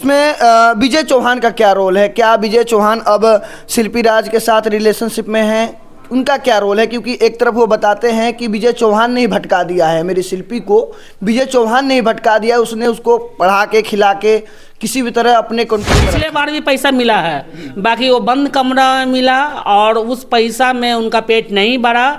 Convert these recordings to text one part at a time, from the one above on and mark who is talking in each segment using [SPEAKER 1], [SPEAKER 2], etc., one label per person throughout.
[SPEAKER 1] उसमें विजय चौहान का क्या रोल है? क्या विजय चौहान अब शिल्पी राज के साथ रिलेशनशिप में हैं? उनका क्या रोल है? क्योंकि एक तरफ वो बताते हैं कि विजय चौहान ने ही भटका दिया है मेरी शिल्पी को, विजय चौहान ने ही भटका दिया, उसने उसको पढ़ा के खिला के किसी भी तरह अपने कंट्रोल में।
[SPEAKER 2] पिछले बार भी पैसा मिला है, बाकी वो बंद कमरा मिला और उस पैसा में उनका पेट नहीं बढ़ा,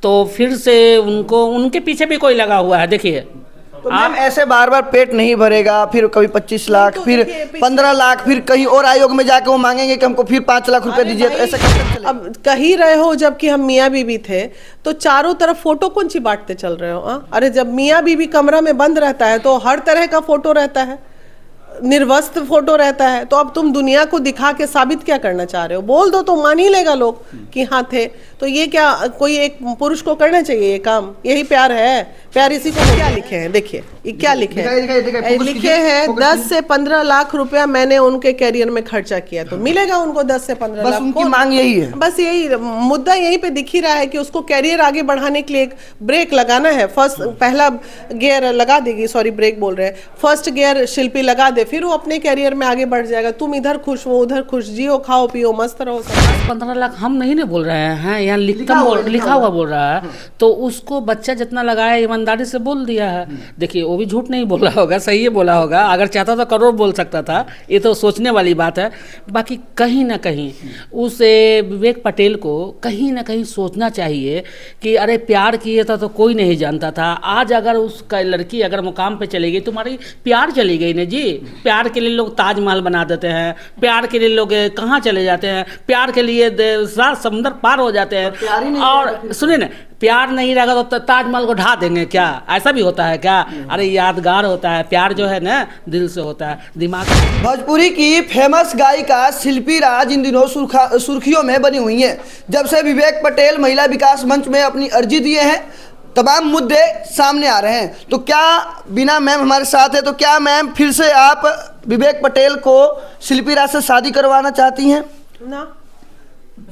[SPEAKER 2] तो फिर से उनको उनके पीछे भी कोई लगा हुआ है। देखिए
[SPEAKER 1] तो मैम ऐसे बार बार पेट नहीं भरेगा, फिर कभी 25 लाख, फिर 15 लाख, फिर कहीं और आयोग में जाके वो मांगेंगे कि हमको फिर 5 लाख रुपए दीजिए, तो ऐसा कैसे चलेगा?
[SPEAKER 3] अब कह ही रहे हो जबकि हम मियाँ बीवी थे, तो चारों तरफ फोटो कौन सी बांटते चल रहे हो? अरे जब मियाँ बीवी कमरा में बंद रहता है तो हर तरह का फोटो रहता है, निर्वस्त्र फोटो रहता है, तो अब तुम दुनिया को दिखा के साबित क्या करना चाह रहे हो? बोल दो तो मान ही लेगा लोग कि हाँ थे। तो ये क्या कोई एक पुरुष को करना चाहिए ये काम? यही प्यार है? प्यार इसी को क्या लिखे हैं? देखिए ये क्या लिखे हैं, लिखे हैं 10 से 15 लाख रुपया मैंने उनके कैरियर में खर्चा किया, तो मिलेगा उनको 10 से 15 लाख।
[SPEAKER 1] उनकी मांग यही है,
[SPEAKER 3] बस यही मुद्दा यहीं पे दिख ही रहा है कि उसको कैरियर आगे बढ़ाने के लिए एक ब्रेक लगाना है। पहला गियर लगा देगी, सॉरी ब्रेक बोल रहे हैं, फर्स्ट गियर शिल्पी लगा दे, फिर वो अपने कैरियर में आगे बढ़ जाएगा। तुम इधर खुश, वो उधर खुश, जियो खाओ पियो मस्त रहो।
[SPEAKER 2] 15 लाख हम नहीं ना बोल रहे हैं, यहाँ लिखा हुआ बोल रहा है, तो उसको बच्चा जितना लगाया ईमानदारी से बोल दिया है। देखिए वो भी झूठ नहीं बोला होगा, सही है बोला होगा, अगर चाहता तो करोड़ बोल सकता था, ये तो सोचने वाली बात है। बाकी कहीं ना कहीं उस विवेक पटेल को कहीं ना कहीं सोचना चाहिए कि अरे प्यार किया था तो कोई नहीं जानता था, आज अगर उसका लड़की अगर मुकाम पे चली गई, तुम्हारी प्यार चली गई ना जी। प्यार के लिए लोग ताजमहल बना देते हैं, प्यार के लिए लोग कहाँ चले जाते हैं, प्यार के लिए सात समुंदर पार हो जाते हैं। और सुनिए ना, प्यार नहीं रहेगा तो ताजमहल को ढा देंगे क्या? ऐसा भी होता है क्या? अरे यादगार होता है, प्यार जो है ना दिल से होता है, दिमाग।
[SPEAKER 1] भोजपुरी की फेमस गायिका शिल्पी राज इन दिनों सुर्खियों में बनी हुई हैं। जब से विवेक पटेल महिला विकास मंच में अपनी अर्जी दिए हैं, तमाम मुद्दे सामने आ रहे हैं। तो क्या बिना मैम हमारे साथ है, तो क्या मैम फिर से आप विवेक पटेल को शिल्पी राज से शादी करवाना चाहती हैं?
[SPEAKER 3] ना,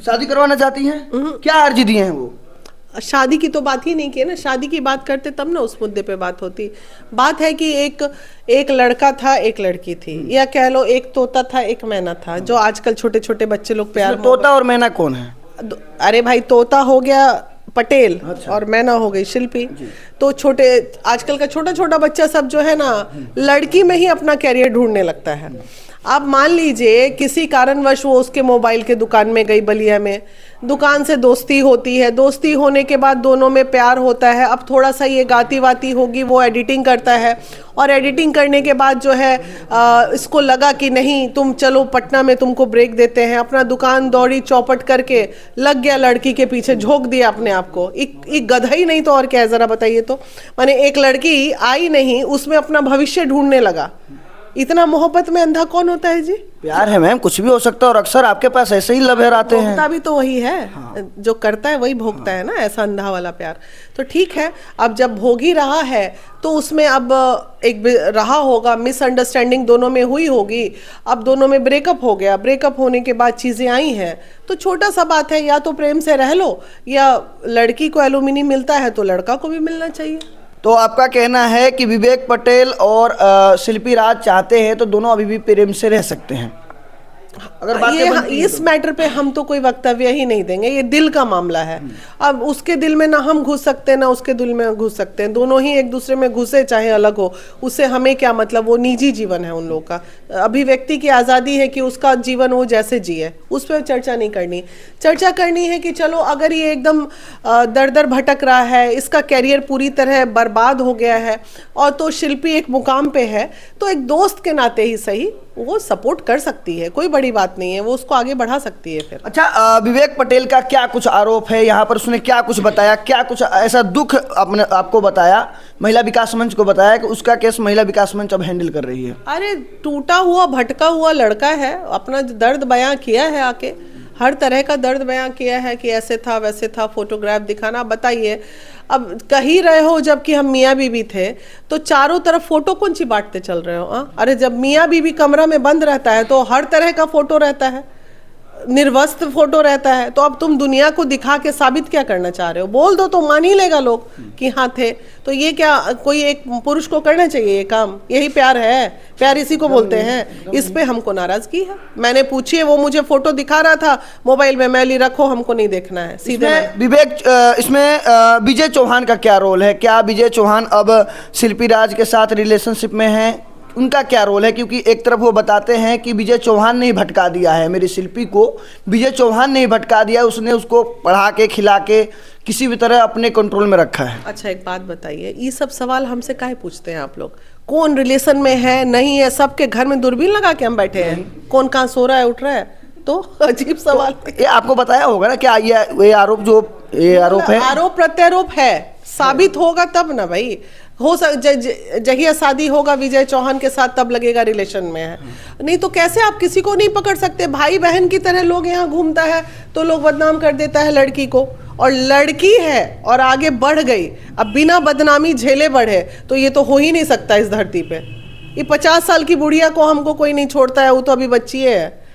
[SPEAKER 3] शादी
[SPEAKER 1] करवाना चाहती हैं? क्या अर्जी दिए हैं वो?
[SPEAKER 3] शादी की तो बात ही नहीं की ना, शादी की बात करते तब ना उस मुद्दे पे बात होती। बात है कि एक लड़का था, एक लड़की थी, या कह लो एक तोता था, एक मैना था, जो आजकल छोटे छोटे बच्चे लोग प्यार।
[SPEAKER 1] तोता और मैना कौन है?
[SPEAKER 3] अरे भाई, तोता हो गया पटेल, अच्छा, और मैना हो गई शिल्पी। तो छोटे आजकल का छोटा छोटा बच्चा सब जो है ना, लड़की में ही अपना कैरियर ढूंढने लगता है। आप मान लीजिए किसी कारणवश वो उसके मोबाइल के दुकान में गई बलिया में, दुकान से दोस्ती होती है, दोस्ती होने के बाद दोनों में प्यार होता है। अब थोड़ा सा ये गाती वाती होगी, वो एडिटिंग करता है, और एडिटिंग करने के बाद जो है इसको लगा कि नहीं तुम चलो पटना में तुमको ब्रेक देते हैं, अपना दुकान दौड़ी चौपट करके लग गया लड़की के पीछे, झोंक दिया अपने आप को। एक गधा ही नहीं तो और क्या है, जरा बताइए तो। माने एक लड़की आई नहीं, उसमें अपना भविष्य ढूंढने लगा। इतना मोहब्बत में अंधा कौन होता है जी?
[SPEAKER 1] प्यार है मैम, कुछ भी हो सकता है, और अक्सर आपके पास ऐसे ही लबेर आते हैं।
[SPEAKER 3] भोगता भी तो वही है। हाँ। जो करता है वही भोगता है ना, ऐसा अंधा वाला प्यार। तो ठीक है, अब जब भोग ही रहा है तो उसमें अब एक रहा होगा, मिसअंडरस्टैंडिंग दोनों में हुई होगी, अब दोनों में ब्रेकअप हो गया, ब्रेकअप होने के बाद चीजें आई हैं, तो छोटा सा बात है, या तो प्रेम से रह लो, या लड़की को एलुमिनी मिलता है तो लड़का को भी मिलना चाहिए।
[SPEAKER 1] तो आपका कहना है कि विवेक पटेल और शिल्पी राज चाहते हैं तो दोनों अभी भी प्रेम से रह सकते हैं? अगर बात
[SPEAKER 3] इस मैटर पे हम तो कोई वक्तव्य ही नहीं देंगे, ये दिल का मामला है। अब उसके दिल में ना हम घुस सकते हैं ना उसके दिल में घुस सकते हैं, दोनों ही एक दूसरे में घुसे चाहे अलग हो, उससे हमें क्या मतलब, वो निजी जीवन है उन लोगों का। अभिव्यक्ति की आज़ादी है कि उसका जीवन वो जैसे जिए, उस पर चर्चा नहीं करनी। चर्चा करनी है कि चलो अगर ये एकदम दर दर भटक रहा है, इसका कैरियर पूरी तरह बर्बाद हो गया है, और तो शिल्पी एक मुकाम पे है, तो एक दोस्त के नाते ही सही वो सपोर्ट कर सकती है, कोई बड़ी बात नहीं है, वो उसको आगे बढ़ा सकती है फिर।
[SPEAKER 1] अच्छा, विवेक पटेल का क्या कुछ आरोप है यहाँ पर? उसने क्या कुछ बताया, क्या कुछ ऐसा दुख अपने आपको बताया, महिला विकास मंच को बताया कि उसका केस महिला विकास मंच अब हैंडल कर रही है?
[SPEAKER 3] अरे टूटा हुआ भटका हुआ लड़का है, अपना दर्द बयां किया है, आके हर तरह का दर्द बयां किया है कि ऐसे था वैसे था, फोटोग्राफ दिखाना। बताइए, अब कह ही रहे हो जबकि हम मियाँ बीवी थे, तो चारों तरफ फोटो कौन सी बांटते चल रहे हो? अरे जब मियाँ बीवी कमरा में बंद रहता है तो हर तरह का फोटो रहता है, निर्वस्त्र फोटो रहता है, तो अब तुम दुनिया को दिखा के साबित क्या करना चाह रहे हो? बोल दो तो मान ही लेगा लोग कि हाँ थे। तो ये क्या कोई एक पुरुष को करना चाहिए ये काम? यही प्यार है? प्यार इसी को बोलते हैं। इस पे हमको नाराजगी है। मैंने पूछी है, वो मुझे फोटो दिखा रहा था मोबाइल में, मैली रखो, हमको नहीं देखना है। सीधे
[SPEAKER 1] विवेक, इसमें विजय चौहान का क्या रोल है? क्या विजय चौहान अब शिल्पी राज के साथ रिलेशनशिप में हैं? उनका क्या रोल है? क्योंकि एक तरफ वो बताते हैं कि विजय चौहान ने ही भटका दिया है मेरी शिल्पी को, विजय चौहान ने ही भटका दिया, उसने उसको पढ़ा के खिला के किसी भी तरह अपने कंट्रोल में रखा है।
[SPEAKER 3] अच्छा एक बात बताइए, ये सब सवाल हमसे काहे पूछते हैं आप लोग? कौन रिलेशन में है नहीं है? सबके घर में दूरबीन लगा के हम बैठे हैं, कौन कहाँ सो रहा है उठ रहा है? तो अजीब सवाल।
[SPEAKER 1] ये आपको बताया होगा ना क्या ये आरोप है?
[SPEAKER 3] आरोप प्रत्यारोप है, साबित होगा तब ना भाई। हो जहिया शादी होगा विजय चौहान के साथ तब लगेगा रिलेशन में है, नहीं तो कैसे आप किसी को नहीं पकड़ सकते? भाई बहन की तरह लोग यहाँ घूमता है तो लोग बदनाम कर देता है लड़की को, और लड़की है और आगे बढ़ गई, अब बिना बदनामी झेले बढ़े, तो ये तो हो ही नहीं सकता इस धरती पे। ये 50 साल की बुढ़िया को हमको कोई नहीं छोड़ता है, वो तो अभी बच्ची है।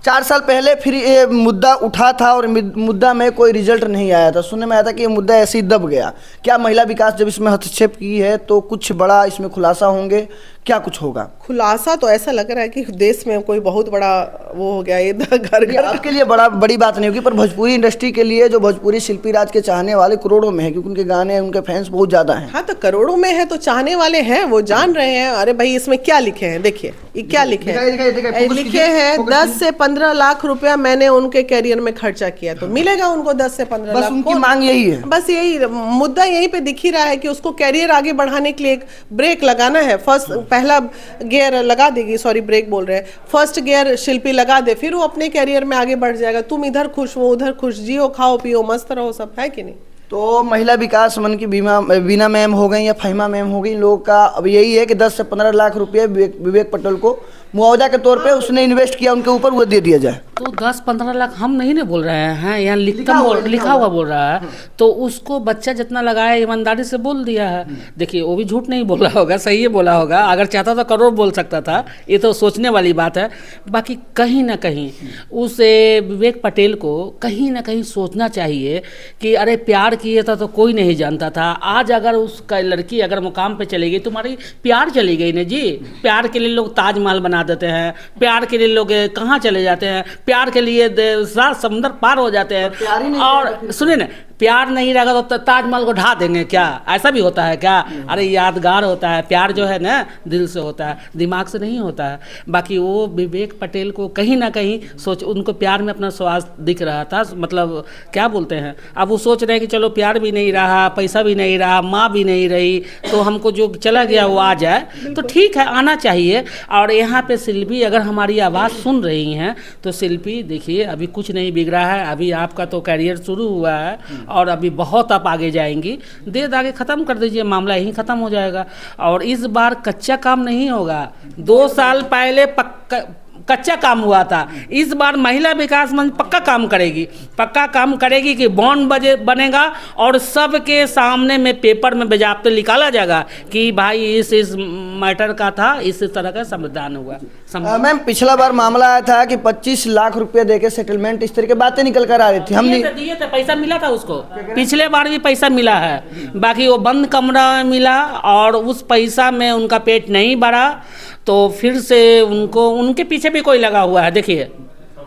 [SPEAKER 1] 4 साल पहले फिर ये मुद्दा उठा था और मुद्दा में कोई रिजल्ट नहीं आया था। सुनने में आया था कि ये मुद्दा ऐसे ही दब गया। क्या महिला विकास जब इसमें हस्तक्षेप की है तो कुछ बड़ा इसमें खुलासा होंगे? क्या कुछ होगा?
[SPEAKER 3] खुलासा तो ऐसा लग रहा है कि देश में कोई बहुत बड़ा वो हो गया, ये घर घर
[SPEAKER 1] आपके लिए बड़ी बात नहीं होगी, पर भोजपुरी इंडस्ट्री के लिए, जो भोजपुरी शिल्पी राज के चाहने वाले करोड़ों में है, क्योंकि उनके गाने, उनके फैंस बहुत ज्यादा हैं।
[SPEAKER 3] हाँ तो करोड़ों में है तो चाहने वाले हैं, वो जान रहे हैं। अरे भाई इसमें क्या लिखे हैं? देखिए ये क्या लिखे हैं? लिखे हैं 10 से 15 लाख रुपया मैंने उनके कैरियर में खर्चा किया, तो मिलेगा उनको 10 से 15 लाख।
[SPEAKER 1] उनकी मांग यही है,
[SPEAKER 3] बस यही मुद्दा यहीं पे दिख ही रहा है कि उसको कैरियर आगे बढ़ाने के लिए एक ब्रेक लगाना है। पहला गियर लगा देगी, सॉरी ब्रेक बोल रहे हैं, फर्स्ट गियर शिल्पी लगा दे, फिर वो अपने कैरियर में आगे बढ़ जाएगा। तुम इधर खुश, वो उधर खुश, जियो खाओ पियो मस्त रहो, सब है कि नहीं?
[SPEAKER 1] तो महिला विकास मन की बीना मैम हो गई या फहीमा मैम हो गई, इन लोगों का अब यही है कि 10 से 15 लाख रुपए विवेक पटेल को मुआवजा के तौर पे उसने इन्वेस्ट किया उनके ऊपर, वो दे दिया जाए।
[SPEAKER 2] तो 10-15 लाख हम नहीं ना बोल रहे हैं, यहाँ लिखा हुआ बोल रहा है। तो उसको बच्चा जितना लगाया ईमानदारी से बोल दिया है। देखिए वो भी झूठ नहीं बोला होगा, सही है बोला होगा। अगर चाहता तो करोड़ बोल सकता था, ये तो सोचने वाली बात है। बाकी कहीं ना कहीं उस विवेक पटेल को कहीं ना कहीं सोचना चाहिए कि अरे प्यार किए था तो कोई नहीं जानता था। आज अगर उसका लड़की अगर मुकाम पे चली गई, तुम्हारी प्यार चली गई ना जी। प्यार के लिए लोग ताजमहल बना देते हैं, प्यार के लिए लोग कहाँ चले जाते हैं, प्यार के लिए सात समुंदर पार हो जाते हैं। और सुनिए ना, प्यार नहीं रहेगा तो ताजमहल को ढा देंगे क्या? ऐसा भी होता है क्या? अरे यादगार होता है प्यार, जो है ना दिल से होता है, दिमाग से नहीं होता है। बाकी वो विवेक पटेल को कहीं ना कहीं उनको प्यार में अपना स्वार्थ दिख रहा था, मतलब क्या बोलते हैं, अब वो सोच रहे हैं कि चलो प्यार भी नहीं रहा, पैसा भी नहीं रहा, माँ भी नहीं रही, तो हमको जो चला गया वो आ जाए, तो ठीक है आना चाहिए। और यहाँ पे शिल्पी अगर हमारी आवाज़ सुन रही हैं तो शिल्पी देखिए अभी कुछ नहीं बिगड़ा है, अभी आपका तो कैरियर शुरू हुआ है और अभी बहुत आप आगे जाएंगी। दे दागे ख़त्म कर दीजिए, मामला यहीं ख़त्म हो जाएगा। और इस बार कच्चा काम नहीं होगा। 2 साल पहले कच्चा काम हुआ था, इस बार महिला विकास मंच पक्का काम करेगी कि बॉन्ड बनेगा और सबके सामने में पेपर में बजाते निकाला जाएगा कि भाई इस मैटर का था, इस तरह का समाधान हुआ।
[SPEAKER 1] मैम पिछला बार मामला आया था कि 25 लाख रुपए देके सेटलमेंट, इस तरह की बातें निकल कर आ रही थी। हमने
[SPEAKER 2] दिए थे, पैसा मिला था उसको, पिछले बार भी पैसा मिला है। बाकी वो बंद कमरा में मिला और उस पैसा में उनका पेट नहीं भरा, तो फिर से उनके पीछे भी कोई लगा हुआ है। देखिए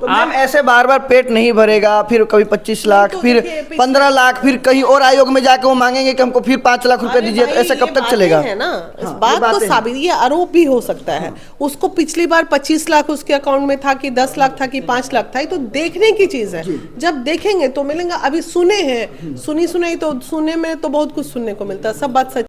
[SPEAKER 1] तो मैम ऐसे बार बार पेट नहीं भरेगा, फिर कभी 25 लाख, फिर 15 लाख, फिर कहीं और आयोग में जाके वो मांगेंगे कि हमको फिर 5 लाख रुपए दीजिए, तो ऐसे कब तक चलेगा?
[SPEAKER 3] है ना, इस बात को साबित, ये आरोप भी हो सकता है। उसको पिछली बार 25 लाख उसके अकाउंट में था कि 10 लाख था कि 5 लाख था, ये तो देखने की चीज है। जब देखेंगे तो मिलेगा। अभी सुने हैं, सुनी तो सुनने में तो बहुत कुछ सुनने को मिलता है, सब बात सच